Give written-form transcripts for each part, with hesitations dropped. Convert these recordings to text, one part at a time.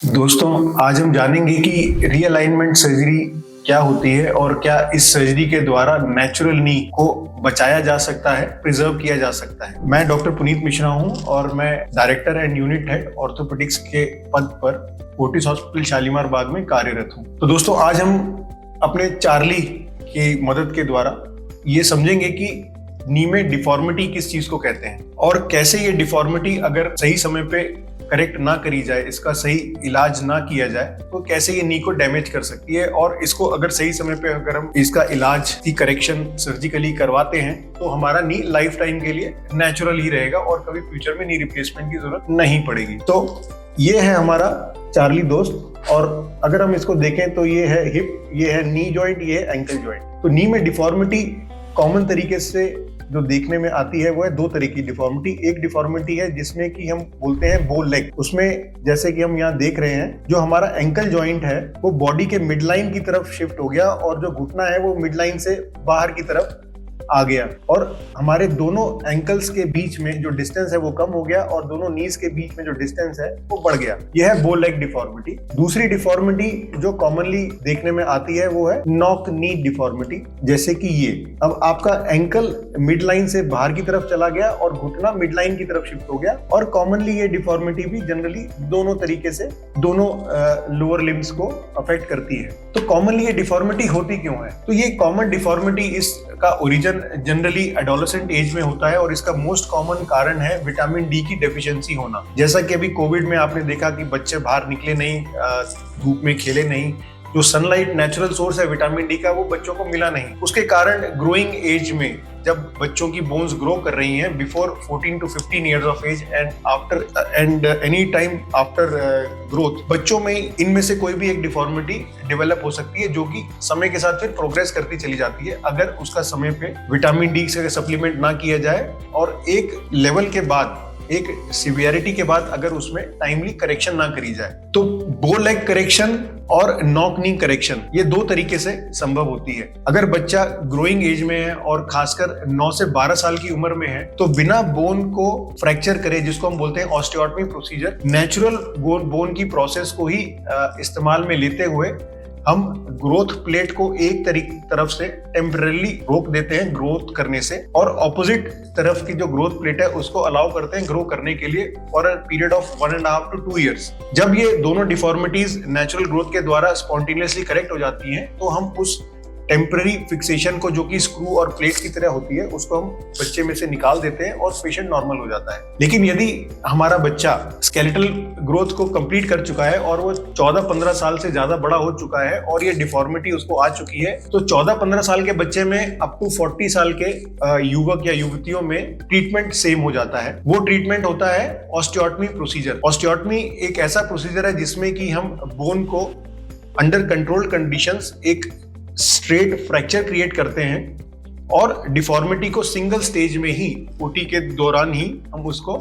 दोस्तों, आज हम जानेंगे कि रीअलाइनमेंट सर्जरी क्या होती है और क्या इस सर्जरी के द्वारा नेचुरल नी को बचाया जा सकता है, प्रिजर्व किया जा सकता है। मैं डॉक्टर पुनीत मिश्रा हूं और मैं director and unit head orthopaedics के पद पर फोर्टिस हॉस्पिटल शालीमार बाग में कार्यरत हूं। तो दोस्तों, आज हम अपने चार्ली की मदद के द्वारा ये समझेंगे कि नी में डिफॉर्मिटी किस चीज को कहते हैं और कैसे ये डिफॉर्मिटी अगर सही समय पे करेक्ट ना करी जाए, इसका सही इलाज ना किया जाए तो कैसे ये नी को डैमेज कर सकती है। और इसको अगर सही समय पे अगर हम इसका इलाज की करेक्शन सर्जिकली करवाते हैं तो हमारा नी लाइफ टाइम के लिए नेचुरल ही रहेगा और कभी फ्यूचर में नी रिप्लेसमेंट की जरूरत नहीं पड़ेगी। तो ये है हमारा चार्ली दोस्त। और अगर हम इसको देखें तो ये है हिप, ये है नी जॉइंट, ये है एंकल जॉइंट। तो नी में डिफॉर्मिटी कॉमन तरीके से जो देखने में आती है वो है दो तरह की डिफॉर्मिटी। एक डिफॉर्मिटी है जिसमें कि हम बोलते हैं बो लेग। उसमें जैसे कि हम यहाँ देख रहे हैं, जो हमारा एंकल जॉइंट है वो बॉडी के मिड लाइन की तरफ शिफ्ट हो गया और जो घुटना है वो मिड लाइन से बाहर की तरफ आ गया और हमारे दोनों एंकल्स के बीच में जो डिस्टेंस है वो कम हो गया और दोनों नीज के बीच में जो डिस्टेंस है वो बढ़ गया। यह है बो लेग डिफॉर्मिटी। दूसरी डिफॉर्मिटी जो कॉमनली देखने में आती है वो है नॉक नी डिफॉर्मिटी। जैसे कि ये अब आपका एंकल मिड लाइन से बाहर की तरफ चला गया और घुटना मिड लाइन की तरफ शिफ्ट हो गया। और कॉमनली ये डिफॉर्मिटी भी जनरली दोनों तरीके से दोनों लोअर लिम्स को अफेक्ट करती है। तो कॉमनली ये डिफॉर्मिटी होती क्यों है? तो ये कॉमन डिफॉर्मिटी इसका ओरिजिन जनरली एडोलेसेंट एज में होता है और इसका मोस्ट कॉमन कारण है विटामिन डी की डेफिशिएंसी होना। जैसा कि अभी कोविड में आपने देखा कि बच्चे बाहर निकले नहीं, धूप में खेले नहीं, जो सनलाइट नेचुरल सोर्स है विटामिन डी का वो बच्चों को मिला नहीं। उसके कारण ग्रोइंग एज में जब बच्चों की बोन्स ग्रो कर रही हैं before 14 to 15 years of age and after and any time after growth, बच्चों में इनमें से कोई भी एक डिफॉर्मिटी डेवलप हो सकती है जो कि समय के साथ फिर प्रोग्रेस करती चली जाती है अगर उसका समय पे विटामिन डी से सप्लीमेंट ना किया जाए और एक लेवल के बाद, एक सिवियरिटी के बाद अगर उसमें टाइमली करेक्शन ना करी जाए। तो बो लेग करेक्शन और नॉक नी करेक्शन ये दो तरीके से संभव होती है। अगर बच्चा ग्रोइंग एज में है और खासकर 9 से 12 साल की उम्र में है तो बिना बोन को फ्रैक्चर करे, जिसको हम बोलते हैं ऑस्टियोटमी प्रोसीजर, नेचुरल बोन की प्रोसेस को ही इस्तेमाल में लेते हुए हम ग्रोथ प्लेट को एक तरफ से टेम्परेली रोक देते हैं ग्रोथ करने से और ऑपोजिट तरफ की जो ग्रोथ प्लेट है उसको अलाउ करते हैं ग्रो करने के लिए for a period of 1.5 to 2 years। जब ये दोनों डिफॉर्मिटीज नेचुरल ग्रोथ के द्वारा स्पॉन्टेनियसली करेक्ट हो जाती हैं तो हम उस टेम्पररी फिक्सेशन को, जो कि स्क्रू और प्लेट की तरह होती है, उसको हम बच्चे में से निकाल देते हैं और पेशेंट नॉर्मल हो जाता है। लेकिन यदि हमारा बच्चा स्केलेटल ग्रोथ को कंप्लीट कर चुका है और वो 14-15 साल से ज्यादा बड़ा हो चुका है और ये डिफॉर्मिटी उसको आ चुकी है तो 14-15 साल के बच्चे में अप टू 40 साल के युवक या युवतियों में ट्रीटमेंट सेम हो जाता है। वो ट्रीटमेंट होता है ऑस्टियोटमी प्रोसीजर। ऑस्टियोटमी एक ऐसा प्रोसीजर है जिसमें कि हम बोन को अंडर कंट्रोल कंडीशंस एक स्ट्रेट फ्रैक्चर क्रिएट करते हैं और डिफॉर्मिटी को सिंगल स्टेज में ही, ओटी के दौरान ही हम उसको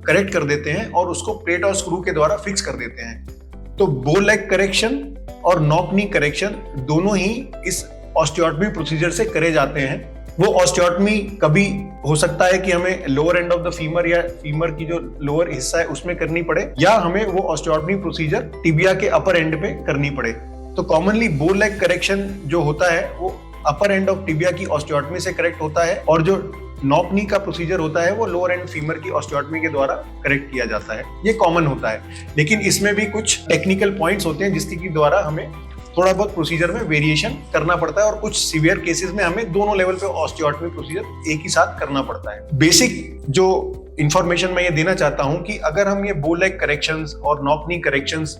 करेक्ट कर देते हैं और उसको प्लेट और स्क्रू के द्वारा फिक्स कर देते हैं। तो बो लेग करेक्शन और नॉक नी करेक्शन दोनों ही इस ऑस्टियोटमी प्रोसीजर से करे जाते हैं। वो ऑस्टियोटमी कभी हो सकता है कि हमें lower end of the femur या फीमर की जो लोअर हिस्सा है उसमें करनी पड़े, या हमें वो ऑस्टियोटमी प्रोसीजर टिबिया के अपर एंड पे करनी पड़े। तो कॉमनली बो लेग करेक्शन जो होता है वो अपर एंड ऑफ टिबिया की ऑस्टियोटमी से करेक्ट होता है और जो नॉक नी का प्रोसीजर होता है वो लोअर एंड फीमर की ऑस्टियोटमी के द्वारा करेक्ट किया जाता है। ये कॉमन होता है, लेकिन इसमें भी कुछ टेक्निकल पॉइंट्स होते हैं जिसके द्वारा हमें थोड़ा बहुत प्रोसीजर में वेरिएशन करना पड़ता है और कुछ सीवियर केसेस में हमें दोनों लेवल पे ऑस्टियोटमी प्रोसीजर एक ही साथ करना पड़ता है। बेसिक जो इंफॉर्मेशन मैं ये देना चाहता हूँ कि अगर हम ये बो लेग करेक्शंस और knock knee corrections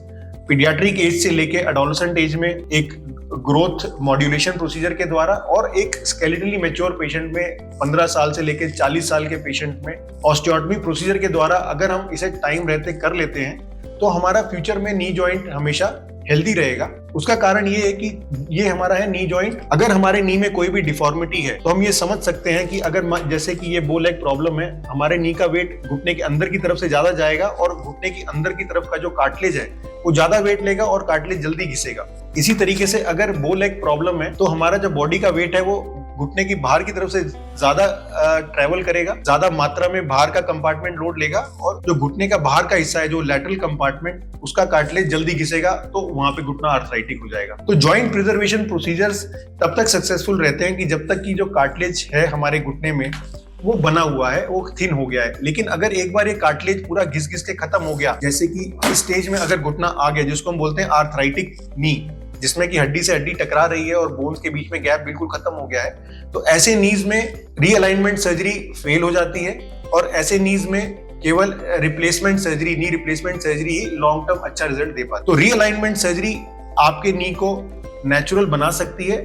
paediatric as से लेके एडोलेसेंट एज में एक ग्रोथ मॉड्यूलेशन प्रोसीजर के द्वारा और एक स्केलेटली मैच्योर पेशेंट में 15 साल से लेके 40 साल के पेशेंट में ऑस्टियोटमी प्रोसीजर के द्वारा अगर हम इसे टाइम रहते कर लेते हैं तो हमारा फ्यूचर में नी जॉइंट हमेशा हेल्दी रहेगा। उसका कारण ये है कि ये हमारा है नी जॉइंट। अगर हमारे नी में कोई भी डिफॉर्मिटी है तो हम ये समझ सकते हैं कि अगर जैसे कि ये बो लेग प्रॉब्लम है, हमारे नी का वेट घुटने के अंदर की तरफ से ज्यादा जाएगा और घुटने की अंदर की तरफ का जो कार्टिलेज है वो ज्यादा वेट लेगा और कार्टिलेज जल्दी घिसेगा। इसी तरीके से अगर बो लेग प्रॉब्लम है तो हमारा जो बॉडी का वेट है वो घुटने की बाहर की तरफ से ज्यादा ट्रेवल करेगा, ज्यादा मात्रा में बाहर का कंपार्टमेंट लोड लेगा, और जो घुटने का बाहर का हिस्सा है, जो लैटरल कंपार्टमेंट, उसका कार्टिलेज जल्दी घिसेगा, तो वहां पे घुटना आर्थराइटिक हो जाएगा। तो जॉइंट प्रिजर्वेशन प्रोसीजर्स तब तक सक्सेसफुल रहते हैं कि जब तक कि जो कार्टिलेज है हमारे घुटने में वो बना हुआ है, वो थिन हो गया है। लेकिन अगर एक बार ये कार्टिलेज पूरा घिस घिस के खत्म हो गया, जैसे कि इस स्टेज में अगर घुटना आ गया, जिसको हम बोलते हैं आर्थराइटिक नी, जिसमें कि हड्डी से हड्डी टकरा रही है और बोन्स के बीच में गैप बिल्कुल खत्म हो गया है, तो ऐसे नीज में रीअलाइनमेंट सर्जरी फेल हो जाती है, और ऐसे नीज में केवल replacement surgery, knee replacement surgery ही लॉन्ग टर्म अच्छा रिजल्ट दे पाती है। तो रीअलाइनमेंट सर्जरी आपके नी को नेचुरल बना सकती है।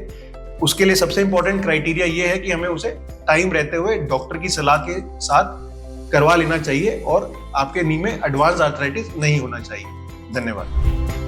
उसके लिए सबसे इंपॉर्टेंट क्राइटेरिया ये है कि हमें उसे टाइम रहते हुए डॉक्टर की सलाह के साथ करवा लेना चाहिए, और आपके नी में एडवांस आर्थराइटिस नहीं होना चाहिए। धन्यवाद।